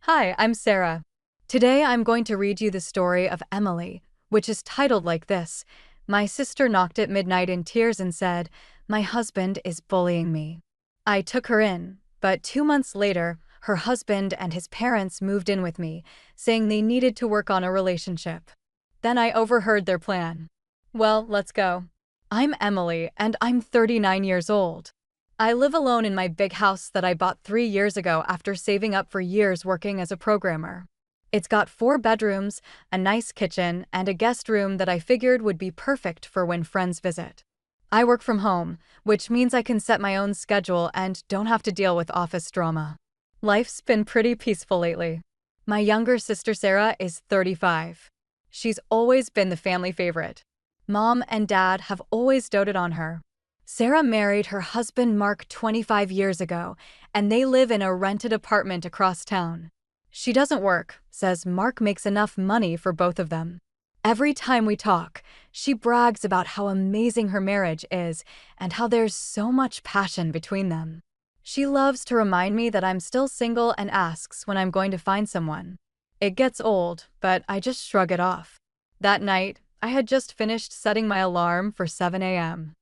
Hi, I'm Sarah. Today I'm going to read you the story of Emily, which is titled like this. My sister knocked at midnight in tears and said, "My husband is bullying me." I took her in, but 2 months later, her husband and his parents moved in with me, saying they needed to work on a relationship. Then I overheard their plan. Well, let's go. I'm Emily, and I'm 39 years old. I live alone in my big house that I bought 3 years ago after saving up for years working as a programmer. It's got 4 bedrooms, a nice kitchen, and a guest room that I figured would be perfect for when friends visit. I work from home, which means I can set my own schedule and don't have to deal with office drama. Life's been pretty peaceful lately. My younger sister Sarah is 35. She's always been the family favorite. Mom and Dad have always doted on her. Sarah married her husband Mark 25 years ago, and they live in a rented apartment across town. She doesn't work, says Mark makes enough money for both of them. Every time we talk, she brags about how amazing her marriage is and how there's so much passion between them. She loves to remind me that I'm still single and asks when I'm going to find someone. It gets old, but I just shrug it off. That night, I had just finished setting my alarm for 7 a.m.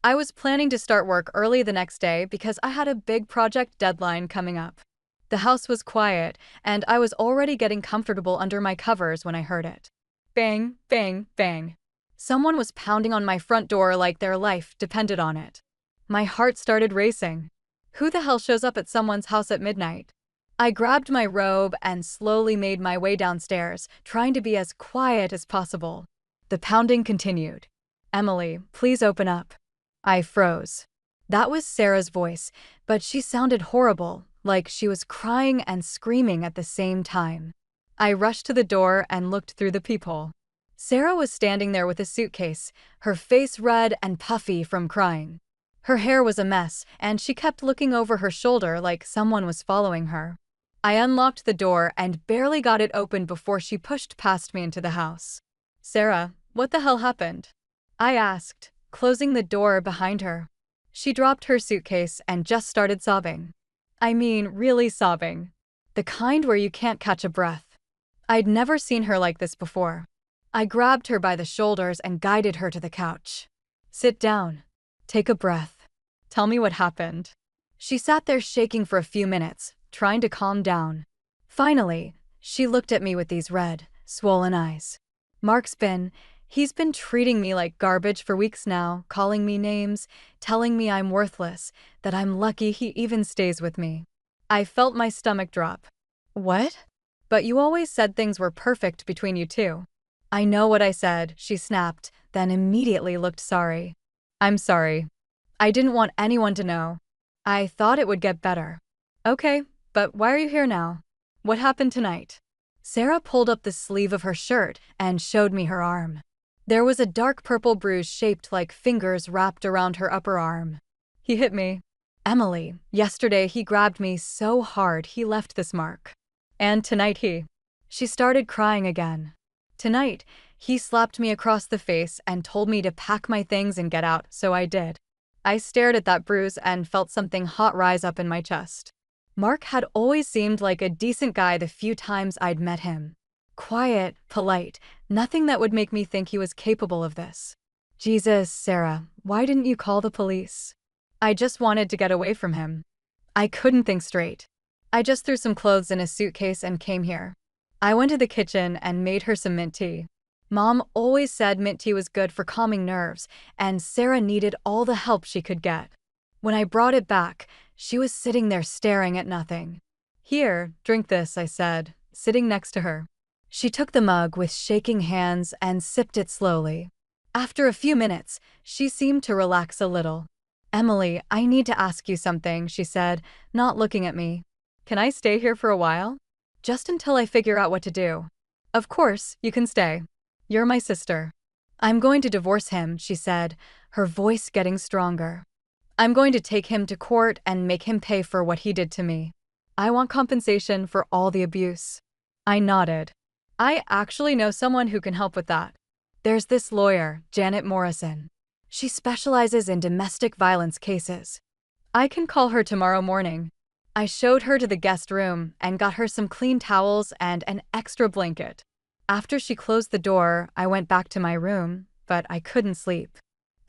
I was planning to start work early the next day because I had a big project deadline coming up. The house was quiet, and I was already getting comfortable under my covers when I heard it. Bang, bang, bang. Someone was pounding on my front door like their life depended on it. My heart started racing. Who the hell shows up at someone's house at midnight? I grabbed my robe and slowly made my way downstairs, trying to be as quiet as possible. The pounding continued. "Emily, please open up." I froze. That was Sarah's voice, but she sounded horrible, like she was crying and screaming at the same time. I rushed to the door and looked through the peephole. Sarah was standing there with a suitcase, her face red and puffy from crying. Her hair was a mess, and she kept looking over her shoulder like someone was following her. I unlocked the door and barely got it open before she pushed past me into the house. "Sarah, what the hell happened?" I asked, closing the door behind her. She dropped her suitcase and just started sobbing. I mean, really sobbing. The kind where you can't catch a breath. I'd never seen her like this before. I grabbed her by the shoulders and guided her to the couch. "Sit down. Take a breath. Tell me what happened." She sat there shaking for a few minutes, trying to calm down. Finally, she looked at me with these red, swollen eyes. He's been treating me like garbage for weeks now, calling me names, telling me I'm worthless, that I'm lucky he even stays with me. I felt my stomach drop. "What? But you always said things were perfect between you two." "I know what I said," she snapped, then immediately looked sorry. "I'm sorry. I didn't want anyone to know. I thought it would get better." "Okay, but why are you here now? What happened tonight?" Sarah pulled up the sleeve of her shirt and showed me her arm. There was a dark purple bruise shaped like fingers wrapped around her upper arm. "He hit me. Emily, yesterday he grabbed me so hard he left this mark. And tonight She started crying again. "Tonight, he slapped me across the face and told me to pack my things and get out, so I did." I stared at that bruise and felt something hot rise up in my chest. Mark had always seemed like a decent guy the few times I'd met him. Quiet, polite, nothing that would make me think he was capable of this. Jesus, Sarah, why didn't you call the police? I just wanted to get away from him. I couldn't think straight. I just threw some clothes in a suitcase and came here. I went to the kitchen and made her some mint tea. Mom always said mint tea was good for calming nerves, and Sarah needed all the help she could get. When I brought it back, she was sitting there staring at nothing. "Here, drink this," I said, sitting next to her. She took the mug with shaking hands and sipped it slowly. After a few minutes, she seemed to relax a little. "Emily, I need to ask you something," she said, not looking at me. "Can I stay here for a while? Just until I figure out what to do." "Of course, you can stay. You're my sister." "I'm going to divorce him," she said, her voice getting stronger. "I'm going to take him to court and make him pay for what he did to me. I want compensation for all the abuse." I nodded. "I actually know someone who can help with that. There's this lawyer, Janet Morrison. She specializes in domestic violence cases. I can call her tomorrow morning." I showed her to the guest room and got her some clean towels and an extra blanket. After she closed the door, I went back to my room, but I couldn't sleep.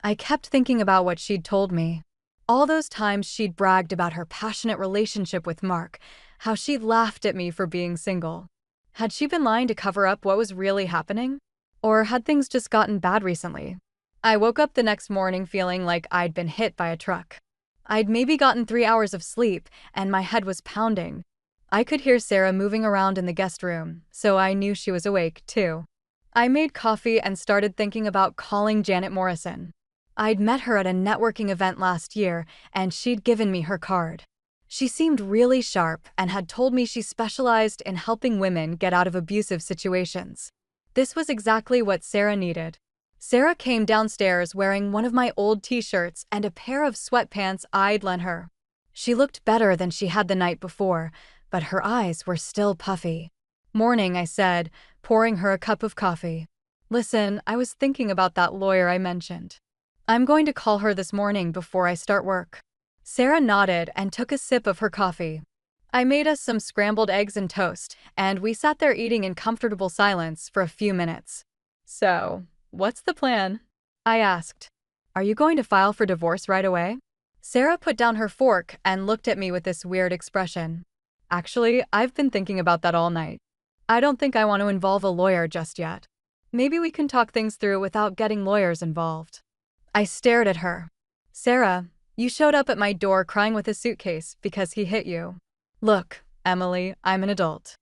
I kept thinking about what she'd told me. All those times she'd bragged about her passionate relationship with Mark, how she'd laughed at me for being single. Had she been lying to cover up what was really happening? Or had things just gotten bad recently? I woke up the next morning feeling like I'd been hit by a truck. I'd maybe gotten 3 hours of sleep, and my head was pounding. I could hear Sarah moving around in the guest room, so I knew she was awake, too. I made coffee and started thinking about calling Janet Morrison. I'd met her at a networking event last year, and she'd given me her card. She seemed really sharp and had told me she specialized in helping women get out of abusive situations. This was exactly what Sarah needed. Sarah came downstairs wearing one of my old t-shirts and a pair of sweatpants I'd lent her. She looked better than she had the night before, but her eyes were still puffy. "Morning," I said, pouring her a cup of coffee. "Listen, I was thinking about that lawyer I mentioned. I'm going to call her this morning before I start work." Sarah nodded and took a sip of her coffee. I made us some scrambled eggs and toast, and we sat there eating in comfortable silence for a few minutes. "So, what's the plan?" I asked. "Are you going to file for divorce right away?" Sarah put down her fork and looked at me with this weird expression. "Actually, I've been thinking about that all night. I don't think I want to involve a lawyer just yet. Maybe we can talk things through without getting lawyers involved." I stared at her. "Sarah, you showed up at my door crying with a suitcase because he hit you. Look, Emily, I'm an adult.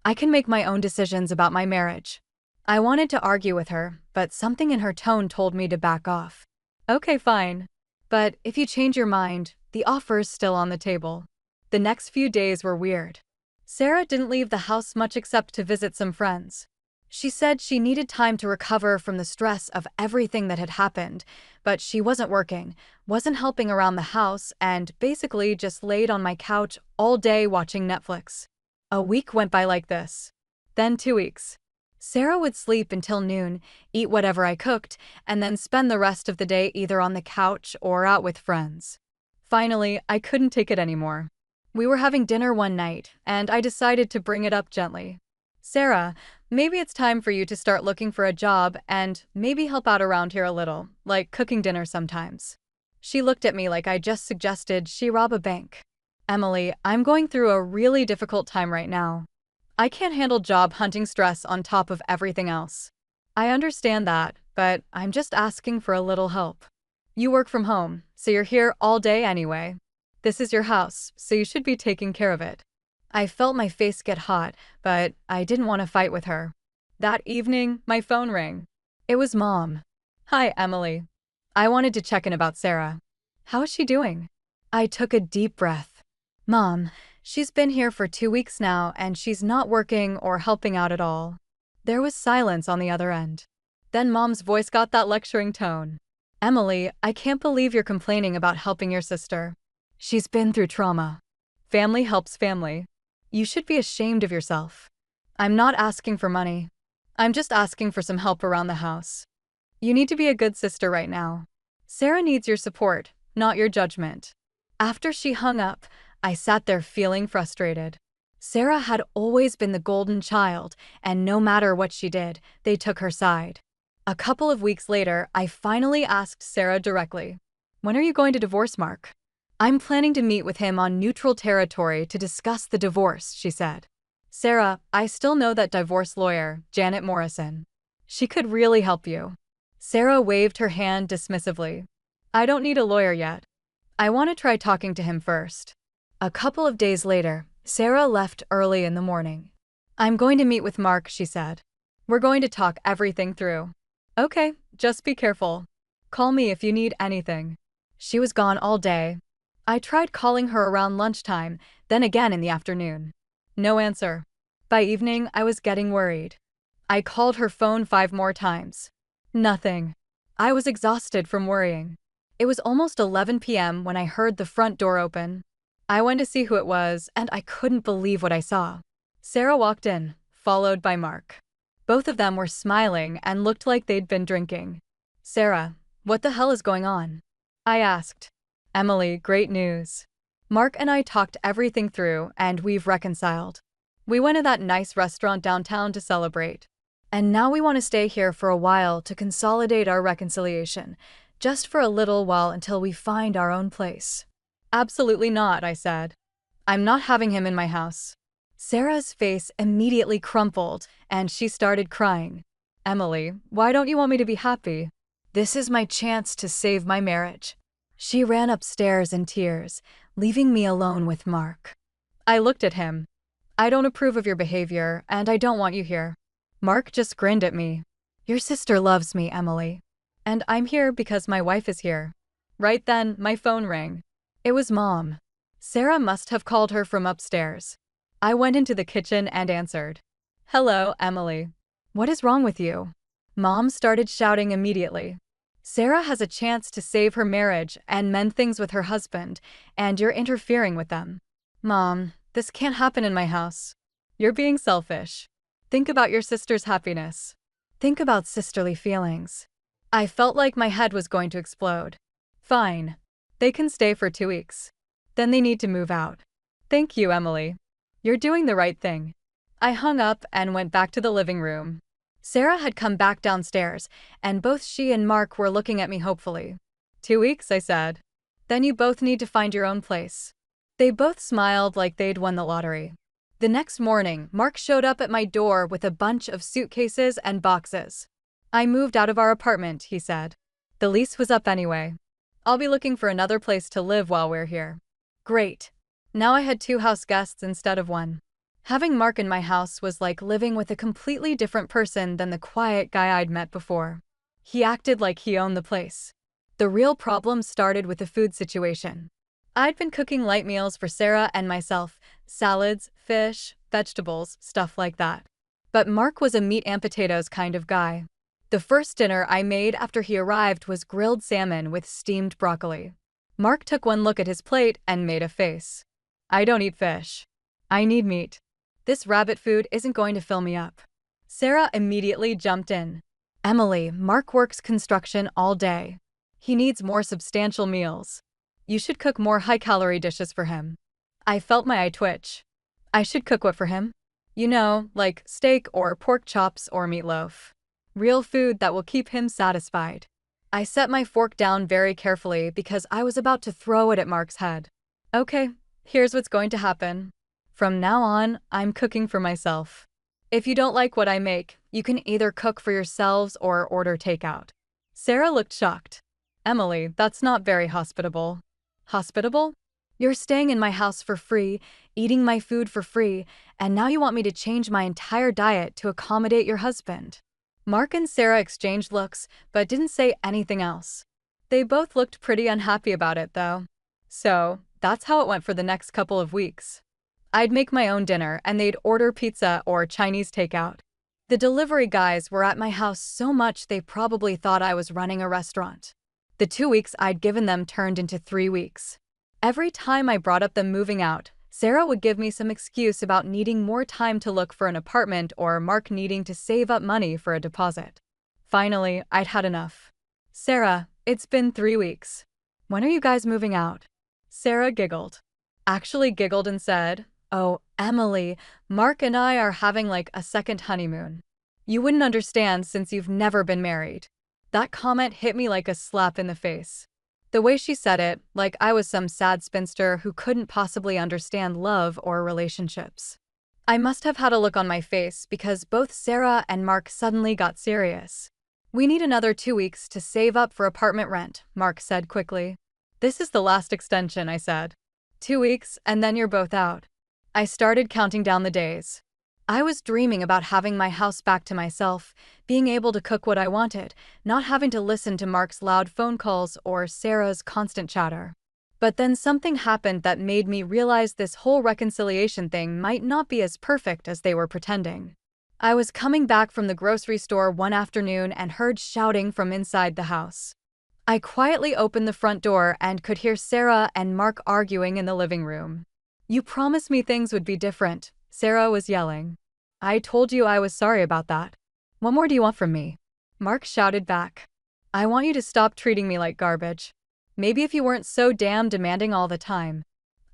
I can make my own decisions about my marriage." I wanted to argue with her, but something in her tone told me to back off. "Okay, fine. But if you change your mind, the offer's still on the table." The next few days were weird. Sarah didn't leave the house much except to visit some friends. She said she needed time to recover from the stress of everything that had happened, but she wasn't working, wasn't helping around the house, and basically just laid on my couch all day watching Netflix. A week went by like this. Then 2 weeks. Sarah would sleep until noon, eat whatever I cooked, and then spend the rest of the day either on the couch or out with friends. Finally, I couldn't take it anymore. We were having dinner one night, and I decided to bring it up gently. "Sarah, maybe it's time for you to start looking for a job and maybe help out around here a little, like cooking dinner sometimes." She looked at me like I just suggested she rob a bank. "Emily, I'm going through a really difficult time right now. I can't handle job hunting stress on top of everything else. I understand that, but I'm just asking for a little help. You work from home, so you're here all day anyway. This is your house, so you should be taking care of it." I felt my face get hot, but I didn't want to fight with her. That evening, my phone rang. It was Mom. "Hi, Emily. I wanted to check in about Sarah. How is she doing?" I took a deep breath. "Mom, she's been here for 2 weeks now, and she's not working or helping out at all." There was silence on the other end. Then Mom's voice got that lecturing tone. "Emily, I can't believe you're complaining about helping your sister. She's been through trauma. Family helps family. You should be ashamed of yourself. I'm not asking for money. I'm just asking for some help around the house. You need to be a good sister right now. Sarah needs your support, not your judgment." After she hung up, I sat there feeling frustrated. Sarah had always been the golden child, and no matter what she did, they took her side. A couple of weeks later, I finally asked Sarah directly, "When are you going to divorce Mark?" "I'm planning to meet with him on neutral territory to discuss the divorce," she said. "Sarah, I still know that divorce lawyer, Janet Morrison. She could really help you." Sarah waved her hand dismissively. "I don't need a lawyer yet. I want to try talking to him first." A couple of days later, Sarah left early in the morning. "I'm going to meet with Mark," she said. "We're going to talk everything through." "Okay, just be careful. Call me if you need anything." She was gone all day. I tried calling her around lunchtime, then again in the afternoon. No answer. By evening, I was getting worried. I called her phone 5 more times. Nothing. I was exhausted from worrying. It was almost 11 p.m. when I heard the front door open. I went to see who it was, and I couldn't believe what I saw. Sarah walked in, followed by Mark. Both of them were smiling and looked like they'd been drinking. "Sarah, what the hell is going on?" I asked. "Emily, great news. Mark and I talked everything through, and we've reconciled. We went to that nice restaurant downtown to celebrate. And now we want to stay here for a while to consolidate our reconciliation, just for a little while until we find our own place. Absolutely not, I said. I'm not having him in my house. Sarah's face immediately crumpled, and she started crying. Emily, why don't you want me to be happy? This is my chance to save my marriage. She ran upstairs in tears, leaving me alone with Mark. I looked at him. I don't approve of your behavior, and I don't want you here. Mark just grinned at me. Your sister loves me, Emily. And I'm here because my wife is here. Right then, my phone rang. It was Mom. Sarah must have called her from upstairs. I went into the kitchen and answered. Hello, Emily. What is wrong with you? Mom started shouting immediately. Sarah has a chance to save her marriage and mend things with her husband, and you're interfering with them. Mom, this can't happen in my house. You're being selfish. Think about your sister's happiness. Think about sisterly feelings. I felt like my head was going to explode. Fine. They can stay for 2 weeks. Then they need to move out. Thank you, Emily. You're doing the right thing. I hung up and went back to the living room. Sarah had come back downstairs, and both she and Mark were looking at me hopefully. 2 weeks, I said. Then you both need to find your own place. They both smiled like they'd won the lottery. The next morning, Mark showed up at my door with a bunch of suitcases and boxes. I moved out of our apartment, he said. The lease was up anyway. I'll be looking for another place to live while we're here. Great. Now I had 2 house guests instead of 1. Having Mark in my house was like living with a completely different person than the quiet guy I'd met before. He acted like he owned the place. The real problem started with the food situation. I'd been cooking light meals for Sarah and myself, salads, fish, vegetables, stuff like that. But Mark was a meat and potatoes kind of guy. The first dinner I made after he arrived was grilled salmon with steamed broccoli. Mark took one look at his plate and made a face. I don't eat fish. I need meat. This rabbit food isn't going to fill me up. Sarah immediately jumped in. Emily, Mark works construction all day. He needs more substantial meals. You should cook more high-calorie dishes for him. I felt my eye twitch. I should cook what for him? You know, like steak or pork chops or meatloaf. Real food that will keep him satisfied. I set my fork down very carefully because I was about to throw it at Mark's head. Okay, here's what's going to happen. From now on, I'm cooking for myself. If you don't like what I make, you can either cook for yourselves or order takeout. Sarah looked shocked. Emily, that's not very hospitable. Hospitable? You're staying in my house for free, eating my food for free, and now you want me to change my entire diet to accommodate your husband. Mark and Sarah exchanged looks, but didn't say anything else. They both looked pretty unhappy about it, though. So, that's how it went for the next couple of weeks. I'd make my own dinner, and they'd order pizza or Chinese takeout. The delivery guys were at my house so much they probably thought I was running a restaurant. The 2 weeks I'd given them turned into 3 weeks. Every time I brought up them moving out, Sarah would give me some excuse about needing more time to look for an apartment or Mark needing to save up money for a deposit. Finally, I'd had enough. Sarah, it's been 3 weeks. When are you guys moving out? Sarah giggled. Actually giggled and said, Oh, Emily, Mark and I are having like a second honeymoon. You wouldn't understand since you've never been married. That comment hit me like a slap in the face. The way she said it, like I was some sad spinster who couldn't possibly understand love or relationships. I must have had a look on my face because both Sarah and Mark suddenly got serious. We need another 2 weeks to save up for apartment rent, Mark said quickly. This is the last extension, I said. 2 weeks, and then you're both out. I started counting down the days. I was dreaming about having my house back to myself, being able to cook what I wanted, not having to listen to Mark's loud phone calls or Sarah's constant chatter. But then something happened that made me realize this whole reconciliation thing might not be as perfect as they were pretending. I was coming back from the grocery store one afternoon and heard shouting from inside the house. I quietly opened the front door and could hear Sarah and Mark arguing in the living room. You promised me things would be different, Sarah was yelling. I told you I was sorry about that. What more do you want from me? Mark shouted back. I want you to stop treating me like garbage. Maybe if you weren't so damn demanding all the time.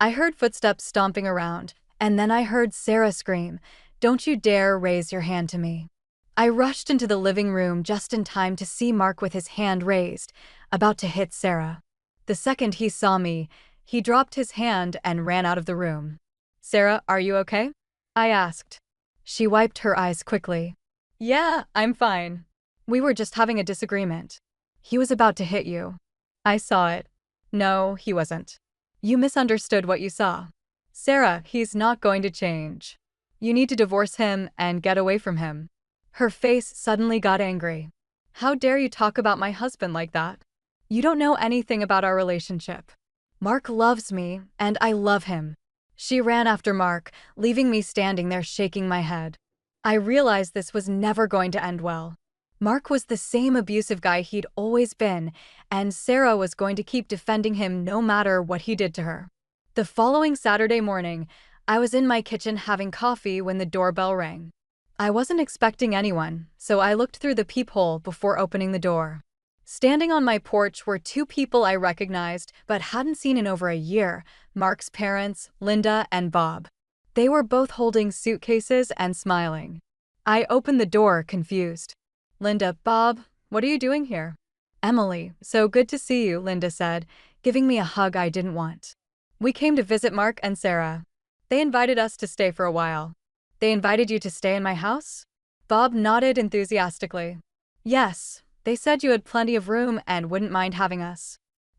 I heard footsteps stomping around, and then I heard Sarah scream, "Don't you dare raise your hand to me." I rushed into the living room just in time to see Mark with his hand raised, about to hit Sarah. The second he saw me, he dropped his hand and ran out of the room. "Sarah, are you okay?" I asked. She wiped her eyes quickly. "Yeah, I'm fine. We were just having a disagreement. He was about to hit you." I saw it. "No, he wasn't. You misunderstood what you saw. Sarah, he's not going to change. You need to divorce him and get away from him." Her face suddenly got angry. "How dare you talk about my husband like that? You don't know anything about our relationship. Mark loves me, and I love him." She ran after Mark, leaving me standing there shaking my head. I realized this was never going to end well. Mark was the same abusive guy he'd always been, and Sarah was going to keep defending him no matter what he did to her. The following Saturday morning, I was in my kitchen having coffee when the doorbell rang. I wasn't expecting anyone, so I looked through the peephole before opening the door. Standing on my porch were two people I recognized but hadn't seen in over a year: Mark's parents, Linda and Bob. They were both holding suitcases and smiling. I opened the door, confused. "Linda, Bob, what are you doing here?" "Emily, so good to see you," Linda said, giving me a hug I didn't want. "We came to visit Mark and Sarah. They invited us to stay for a while." "They invited you to stay in my house?" Bob nodded enthusiastically. "Yes, they said you had plenty of room and wouldn't mind having us."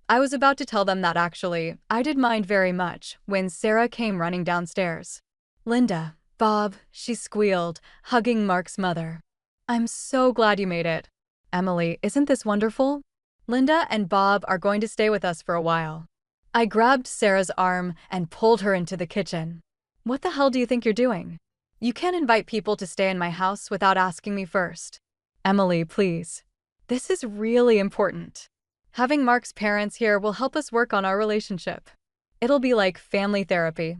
I was about to tell them that actually, I did mind very much, when Sarah came running downstairs. "Linda, Bob," she squealed, hugging Mark's mother. "I'm so glad you made it." "Emily, isn't this wonderful? Linda and Bob are going to stay with us for a while." I grabbed Sarah's arm and pulled her into the kitchen. "What the hell do you think you're doing? You can't invite people to stay in my house without asking me first." "Emily, please. This is really important. Having Mark's parents here will help us work on our relationship. It'll be like family therapy.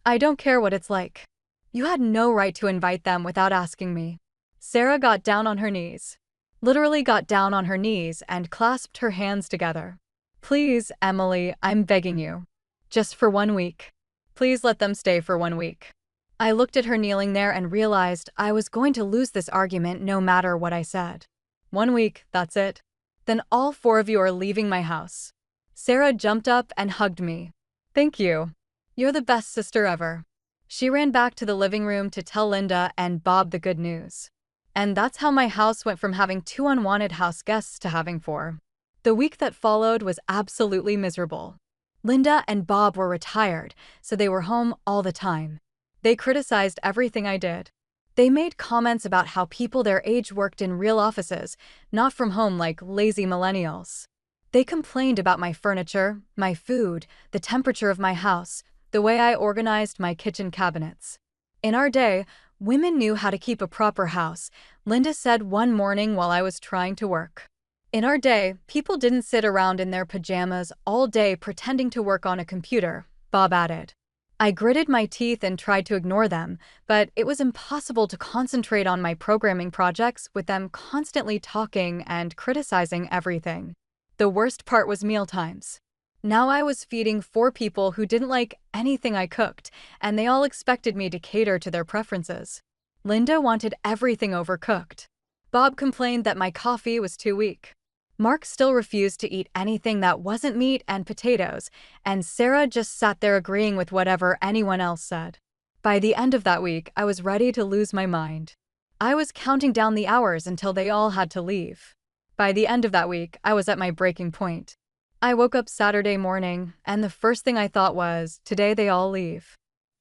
I don't care what it's like. You had no right to invite them without asking me." Sarah got down on her knees. Literally got down on her knees and clasped her hands together. "Please, Emily, I'm begging you. Just for 1 week. Please let them stay for 1 week." I looked at her kneeling there and realized I was going to lose this argument no matter what I said. 1 week, that's it? Then all 4 of you are leaving my house." Sarah jumped up and hugged me. "Thank you. You're the best sister ever." She ran back to the living room to tell Linda and Bob the good news. And that's how my house went from having 2 unwanted house guests to having 4. The week that followed was absolutely miserable. Linda and Bob were retired, so they were home all the time. They criticized everything I did. They made comments about how people their age worked in real offices, not from home like lazy millennials. They complained about my furniture, my food, the temperature of my house, the way I organized my kitchen cabinets. In our day, women knew how to keep a proper house, Linda said one morning while I was trying to work. In our day, people didn't sit around in their pajamas all day pretending to work on a computer, Bob added. I gritted my teeth and tried to ignore them, but it was impossible to concentrate on my programming projects with them constantly talking and criticizing everything. The worst part was mealtimes. Now I was feeding 4 people who didn't like anything I cooked, and they all expected me to cater to their preferences. Linda wanted everything overcooked. Bob complained that my coffee was too weak. Mark still refused to eat anything that wasn't meat and potatoes, and Sarah just sat there agreeing with whatever anyone else said. By the end of that week, I was ready to lose my mind. I was counting down the hours until they all had to leave. By the end of that week, I was at my breaking point. I woke up Saturday morning, and the first thing I thought was, today they all leave.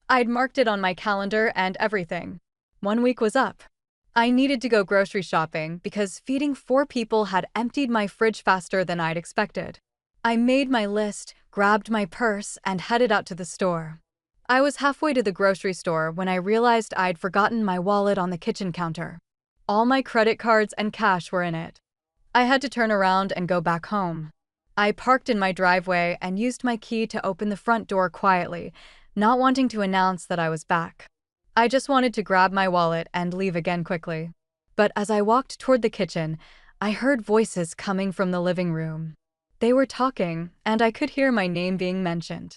I'd marked it on my calendar and everything. 1 week was up. I needed to go grocery shopping because feeding 4 people had emptied my fridge faster than I'd expected. I made my list, grabbed my purse, and headed out to the store. I was halfway to the grocery store when I realized I'd forgotten my wallet on the kitchen counter. All my credit cards and cash were in it. I had to turn around and go back home. I parked in my driveway and used my key to open the front door quietly, not wanting to announce that I was back. I just wanted to grab my wallet and leave again quickly. But as I walked toward the kitchen, I heard voices coming from the living room. They were talking, and I could hear my name being mentioned.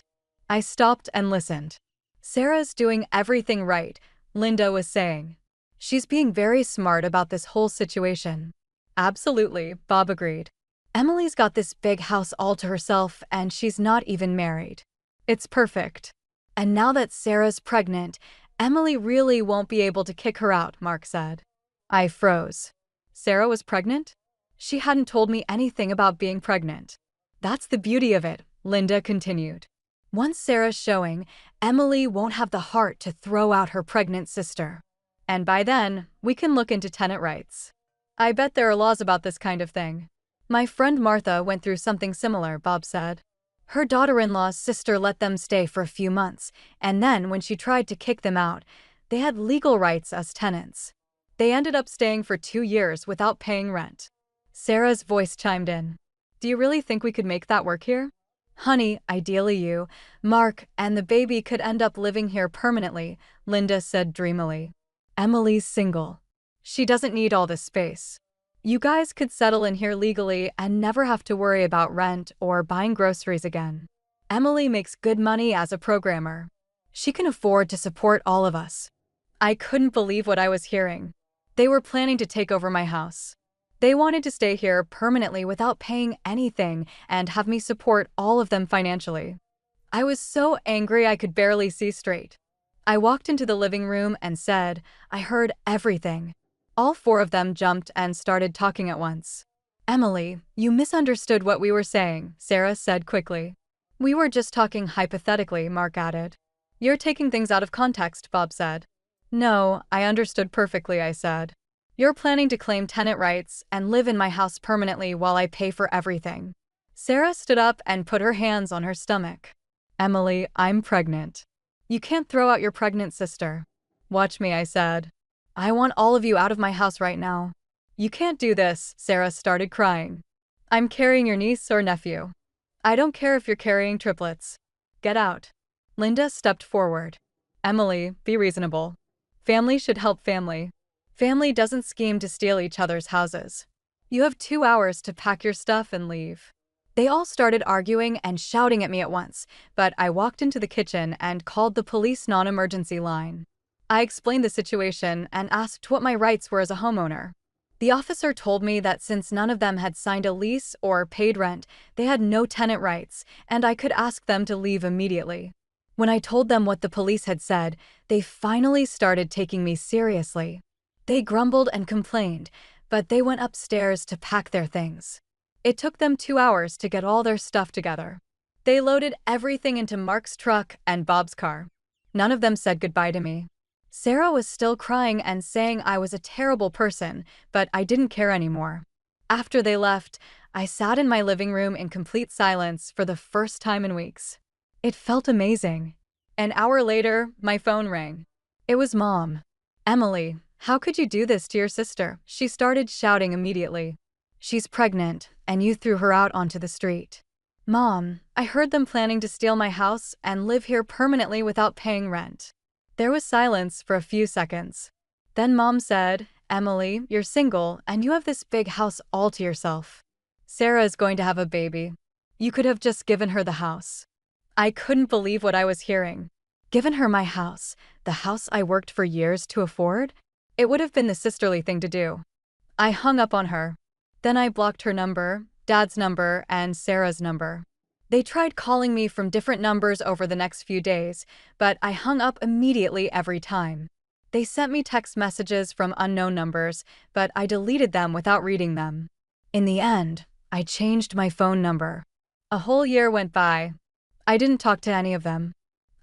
I stopped and listened. Sarah's doing everything right, Linda was saying. She's being very smart about this whole situation. Absolutely, Bob agreed. Emily's got this big house all to herself and she's not even married. It's perfect. And now that Sarah's pregnant, Emily really won't be able to kick her out, Mark said. I froze. Sarah was pregnant? She hadn't told me anything about being pregnant. That's the beauty of it, Linda continued. Once Sarah's showing, Emily won't have the heart to throw out her pregnant sister. And by then, we can look into tenant rights. I bet there are laws about this kind of thing. My friend Martha went through something similar, Bob said. Her daughter-in-law's sister let them stay for a few months, and then when she tried to kick them out, they had legal rights as tenants. They ended up staying for 2 years without paying rent. Sarah's voice chimed in. Do you really think we could make that work here? Honey, ideally you, Mark, and the baby could end up living here permanently, Linda said dreamily. Emily's single. She doesn't need all this space. You guys could settle in here legally and never have to worry about rent or buying groceries again. Emily makes good money as a programmer. She can afford to support all of us. I couldn't believe what I was hearing. They were planning to take over my house. They wanted to stay here permanently without paying anything and have me support all of them financially. I was so angry I could barely see straight. I walked into the living room and said, I heard everything. All 4 of them jumped and started talking at once. Emily, you misunderstood what we were saying, Sarah said quickly. We were just talking hypothetically, Mark added. You're taking things out of context, Bob said. No, I understood perfectly, I said. You're planning to claim tenant rights and live in my house permanently while I pay for everything. Sarah stood up and put her hands on her stomach. Emily, I'm pregnant. You can't throw out your pregnant sister. Watch me, I said. I want all of you out of my house right now. You can't do this, Sarah started crying. I'm carrying your niece or nephew. I don't care if you're carrying triplets. Get out. Linda stepped forward. Emily, be reasonable. Family should help family. Family doesn't scheme to steal each other's houses. You have 2 hours to pack your stuff and leave. They all started arguing and shouting at me at once, but I walked into the kitchen and called the police non-emergency line. I explained the situation and asked what my rights were as a homeowner. The officer told me that since none of them had signed a lease or paid rent, they had no tenant rights, and I could ask them to leave immediately. When I told them what the police had said, they finally started taking me seriously. They grumbled and complained, but they went upstairs to pack their things. It took them 2 hours to get all their stuff together. They loaded everything into Mark's truck and Bob's car. None of them said goodbye to me. Sarah was still crying and saying I was a terrible person, but I didn't care anymore. After they left, I sat in my living room in complete silence for the first time in weeks. It felt amazing. An hour later, my phone rang. It was Mom. Emily, how could you do this to your sister? She started shouting immediately. She's pregnant, and you threw her out onto the street. Mom, I heard them planning to steal my house and live here permanently without paying rent. There was silence for a few seconds. Then Mom said, Emily, you're single and you have this big house all to yourself. Sarah is going to have a baby. You could have just given her the house. I couldn't believe what I was hearing. Given her my house, the house I worked for years to afford? It would have been the sisterly thing to do. I hung up on her. Then I blocked her number, Dad's number, and Sarah's number. They tried calling me from different numbers over the next few days, but I hung up immediately every time. They sent me text messages from unknown numbers, but I deleted them without reading them. In the end, I changed my phone number. A whole year went by. I didn't talk to any of them.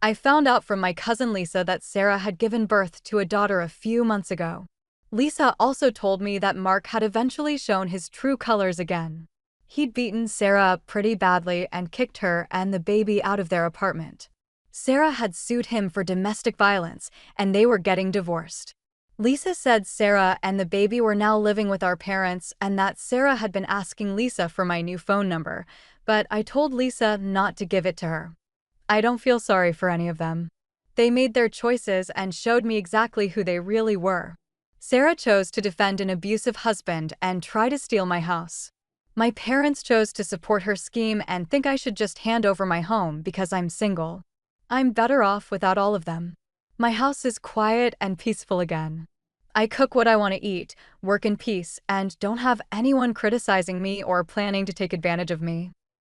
I found out from my cousin Lisa that Sarah had given birth to a daughter a few months ago. Lisa also told me that Mark had eventually shown his true colors again. He'd beaten Sarah up pretty badly and kicked her and the baby out of their apartment. Sarah had sued him for domestic violence, and they were getting divorced. Lisa said Sarah and the baby were now living with our parents and that Sarah had been asking Lisa for my new phone number, but I told Lisa not to give it to her. I don't feel sorry for any of them. They made their choices and showed me exactly who they really were. Sarah chose to defend an abusive husband and try to steal my house. My parents chose to support her scheme and think I should just hand over my home because I'm single. I'm better off without all of them. My house is quiet and peaceful again. I cook what I want to eat, work in peace, and don't have anyone criticizing me or planning to take advantage of me.